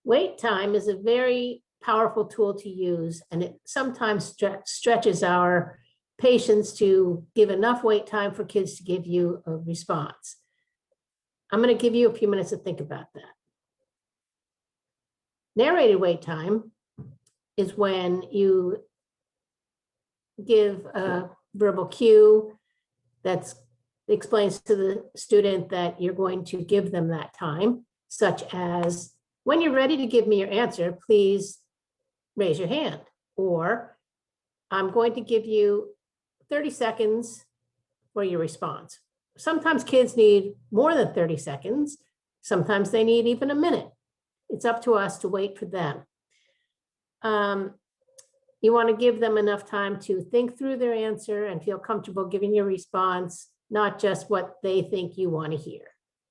Wait time is a very powerful tool to use, and it sometimes stretches our patience to give enough wait time for kids to give you a response. I'm going to give you a few minutes to think about that. Narrated wait time is when you give a verbal cue that explains to the student that you're going to give them that time, such as, when you're ready to give me your answer, please raise your hand. Or, I'm going to give you 30 seconds for your response. Sometimes kids need more than 30 seconds. Sometimes they need even a minute. It's up to us to wait for them. You want to give them enough time to think through their answer and feel comfortable giving your response, not just what they think you want to hear.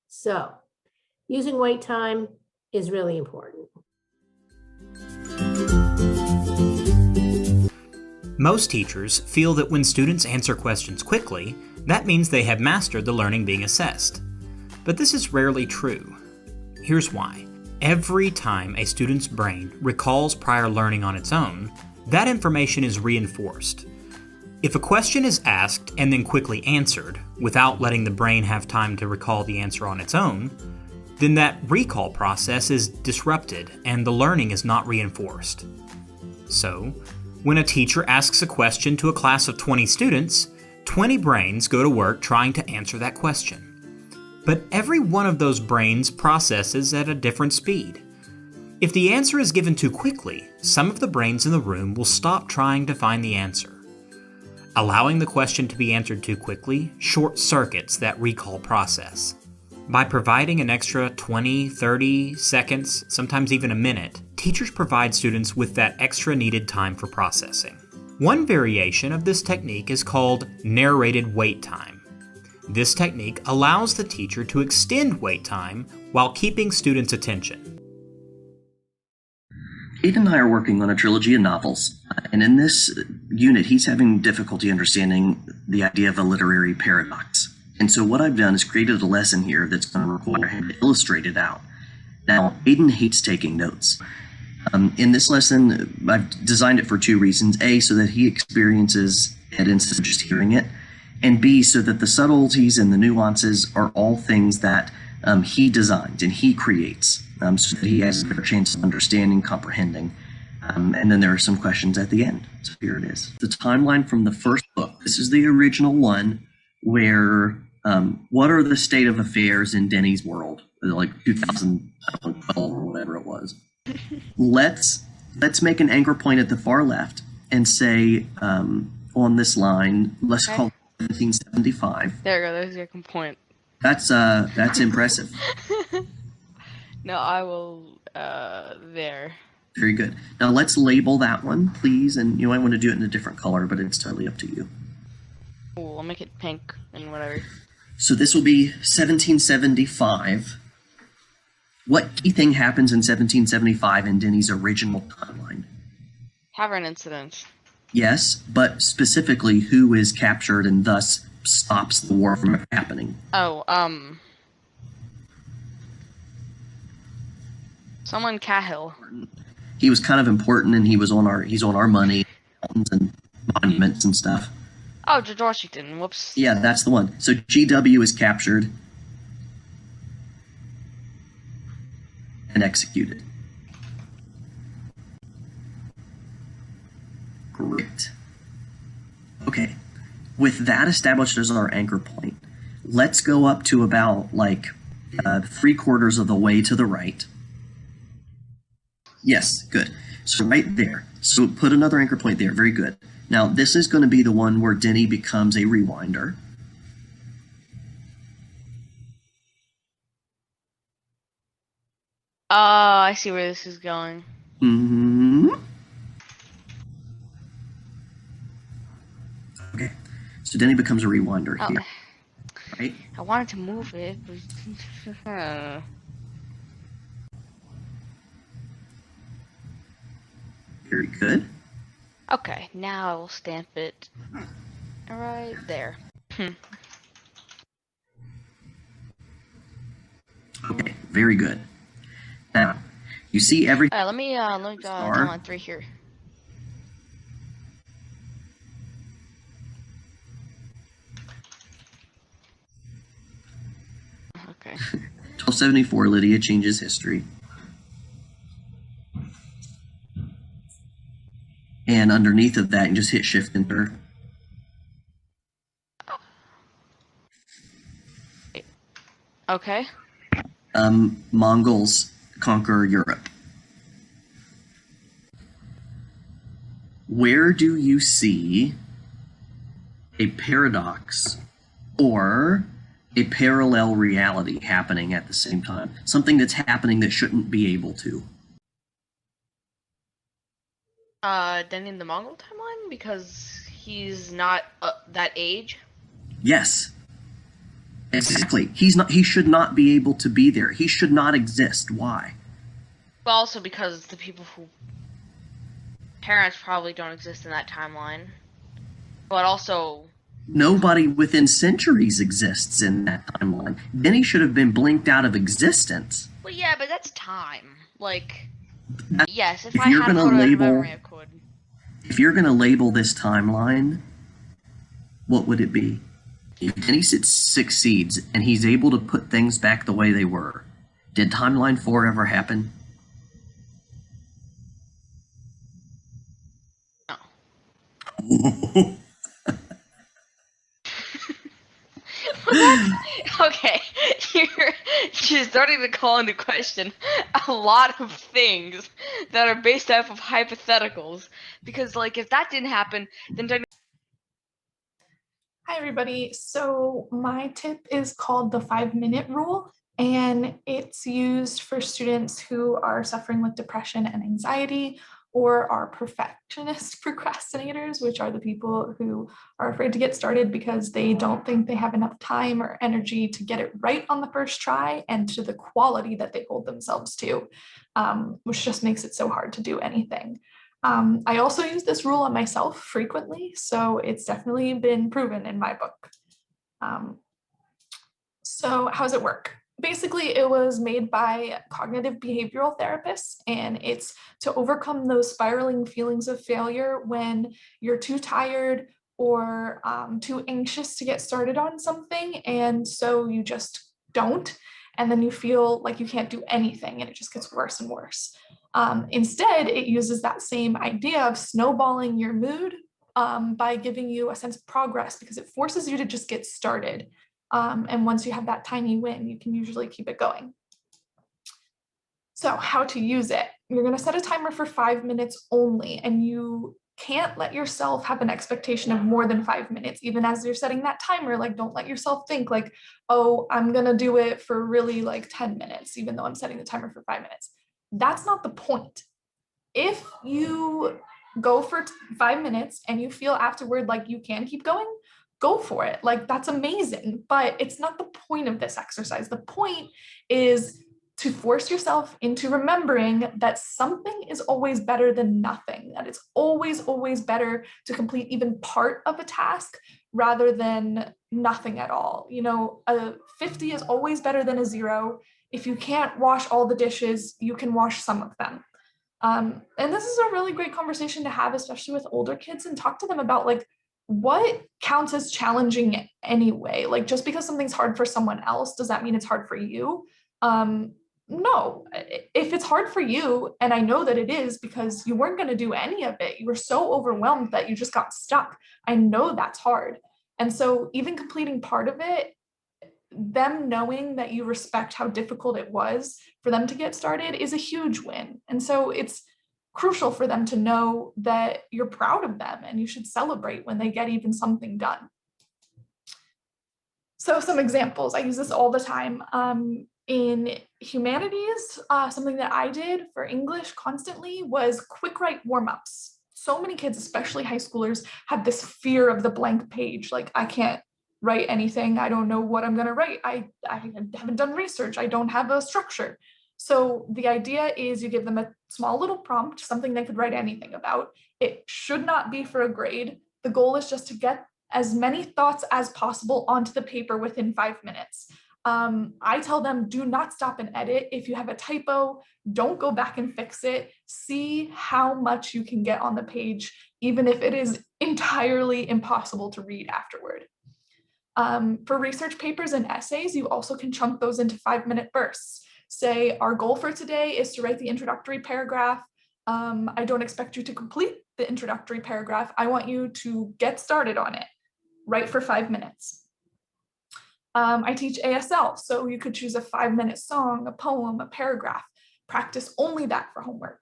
So, using wait time is really important. Most teachers feel that when students answer questions quickly, that means they have mastered the learning being assessed. But this is rarely true. Here's why. Every time a student's brain recalls prior learning on its own, that information is reinforced. If a question is asked and then quickly answered, without letting the brain have time to recall the answer on its own, then that recall process is disrupted and the learning is not reinforced. So, when a teacher asks a question to a class of 20 students, 20 brains go to work trying to answer that question. But every one of those brains processes at a different speed. If the answer is given too quickly, some of the brains in the room will stop trying to find the answer. Allowing the question to be answered too quickly short-circuits that recall process. By providing an extra 20, 30 seconds, sometimes even a minute, teachers provide students with that extra needed time for processing. One variation of this technique is called narrated wait time. This technique allows the teacher to extend wait time while keeping students' attention. Ethan and I are working on a trilogy of novels, and in this unit, he's having difficulty understanding the idea of a literary paradox. And so what I've done is created a lesson here that's going to require him to illustrate it out. Now, Aiden hates taking notes. In this lesson, I've designed it for two reasons. A, so that he experiences it instead of just hearing it. And B, so that the subtleties and the nuances are all things that he designs and he creates, so that he has a better chance of understanding, comprehending. And then there are some questions at the end. So here it is. The timeline from the first book. This is the original one where what are the state of affairs in Denny's world? Like 2012 or whatever it was. Let's make an anchor point at the far left and say on this line, let's call it 1775. There you go, there's your point. That's impressive. No, I will there. Very good. Now let's label that one, please, and you might want to do it in a different color, but it's totally up to you. Ooh, I'll make it pink and whatever. So this will be 1775. What key thing happens in 1775 in Denny's original timeline? Tavern incident. Yes, but specifically who is captured and thus stops the war from happening? Oh, someone Cahill. He was kind of important, and he's on our money and monuments and stuff. Oh, George Washington. Whoops. Yeah, that's the one. So GW is captured and executed. Great. Okay. With that established as our anchor point, let's go up to about like 3/4 of the way to the right. Yes, good. So right there. So put another anchor point there. Very good. Now, this is going to be the one where Denny becomes a rewinder. I see where this is going. Mm-hmm. Okay. So Denny becomes a rewinder here. Right? I wanted to move it, but... Very good. Okay, now I will stamp it right there. Okay, very good. Now, You see every All right, let me timeline 3 here. Okay. 1274, Lydia changes history. And underneath of that, you just hit Shift Enter. Okay. Mongols conquer Europe. Where do you see a paradox or a parallel reality happening at the same time? Something that's happening that shouldn't be able to. Then in the Mongol timeline, because he's not that age. Yes. Exactly. He should not be able to be there. He should not exist. Why? But also because the people who parents probably don't exist in that timeline. But also Nobody within centuries exists in that timeline. Then he should have been blinked out of existence. well, yeah, but that's time. Like, That- yes, if if I you're had a gonna photo label- memory, I could. If you're going to label this timeline, what would it be? If Denny succeeds and he's able to put things back the way they were, did Timeline 4 ever happen? No. Okay, you're starting to call into question a lot of things that are based off of hypotheticals. Because, like, if that didn't happen, then Hi, everybody. So my tip is called the 5-minute rule, and it's used for students who are suffering with depression and anxiety, or are perfectionist procrastinators, which are the people who are afraid to get started because they don't think they have enough time or energy to get it right on the first try and to the quality that they hold themselves to, which just makes it so hard to do anything. I also use this rule on myself frequently, so it's definitely been proven in my book. So how does it work? Basically, it was made by cognitive behavioral therapists, and it's to overcome those spiraling feelings of failure when you're too tired or too anxious to get started on something, and so you just don't, and then you feel like you can't do anything, and it just gets worse and worse. Instead, it uses that same idea of snowballing your mood by giving you a sense of progress, because it forces you to just get started. And once you have that tiny win, you can usually keep it going. So how to use it? You're going to set a timer for 5 minutes only, and you can't let yourself have an expectation of more than 5 minutes. Even as you're setting that timer, like, don't let yourself think like, oh, I'm going to do it for really like 10 minutes, even though I'm setting the timer for 5 minutes. That's not the point. If you go for 5 minutes and you feel afterward like you can keep going, go for it. Like, that's amazing, but it's not the point of this exercise. The point is to force yourself into remembering that something is always better than nothing, that it's always, always better to complete even part of a task rather than nothing at all. You know, a 50 is always better than a 0. If you can't wash all the dishes, you can wash some of them. And this is a really great conversation to have, especially with older kids, and talk to them about like, what counts as challenging anyway? Like, just because something's hard for someone else, does that mean it's hard for you? No, if it's hard for you, and I know that it is because you weren't going to do any of it, you were so overwhelmed that you just got stuck. I know that's hard. And so even completing part of it, them knowing that you respect how difficult it was for them to get started is a huge win. And so it's crucial for them to know that you're proud of them and you should celebrate when they get even something done. So some examples, I use this all the time. In humanities, something that I did for English constantly was quick write warm-ups. So many kids, especially high schoolers, have this fear of the blank page. Like, I can't write anything. I don't know what I'm going to write. I haven't done research. I don't have a structure. So the idea is you give them a small little prompt, something they could write anything about. It should not be for a grade. The goal is just to get as many thoughts as possible onto the paper within 5 minutes. I tell them, do not stop and edit. If you have a typo, don't go back and fix it. See how much you can get on the page, even if it is entirely impossible to read afterward. For research papers and essays, you also can chunk those into 5-minute bursts. Say, our goal for today is to write the introductory paragraph. I don't expect you to complete the introductory paragraph. I want you to get started on it. Write for 5 minutes. I teach ASL, so you could choose a 5-minute song, a poem, a paragraph. Practice only that for homework.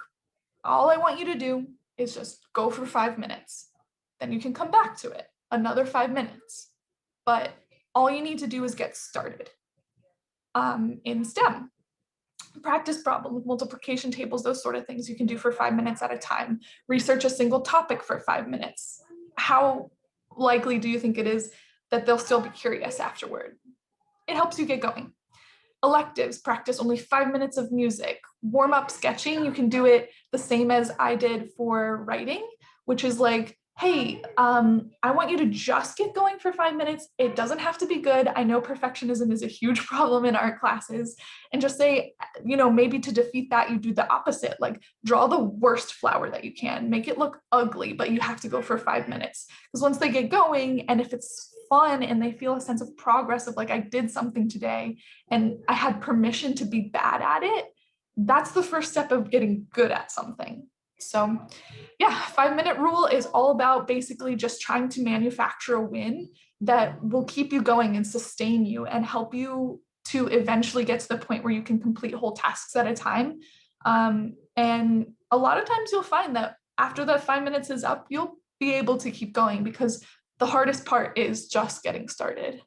All I want you to do is just go for 5 minutes. Then you can come back to it, another 5 minutes. But all you need to do is get started. In STEM, practice problem with multiplication tables, those sort of things you can do for 5 minutes at a time. Research a single topic for 5 minutes. How likely do you think it is that they'll still be curious afterward? It helps you get going. Electives, practice only 5 minutes of music. Warm up sketching, you can do it the same as I did for writing, which is like, hey, I want you to just get going for 5 minutes. It doesn't have to be good. I know perfectionism is a huge problem in art classes. And just say, maybe to defeat that, you do the opposite, like draw the worst flower that you can, make it look ugly, but you have to go for 5 minutes. Because once they get going, and if it's fun and they feel a sense of progress of like, I did something today and I had permission to be bad at it, that's the first step of getting good at something. So yeah, 5-minute rule is all about basically just trying to manufacture a win that will keep you going and sustain you and help you to eventually get to the point where you can complete whole tasks at a time. And a lot of times you'll find that after that 5 minutes is up, you'll be able to keep going, because the hardest part is just getting started.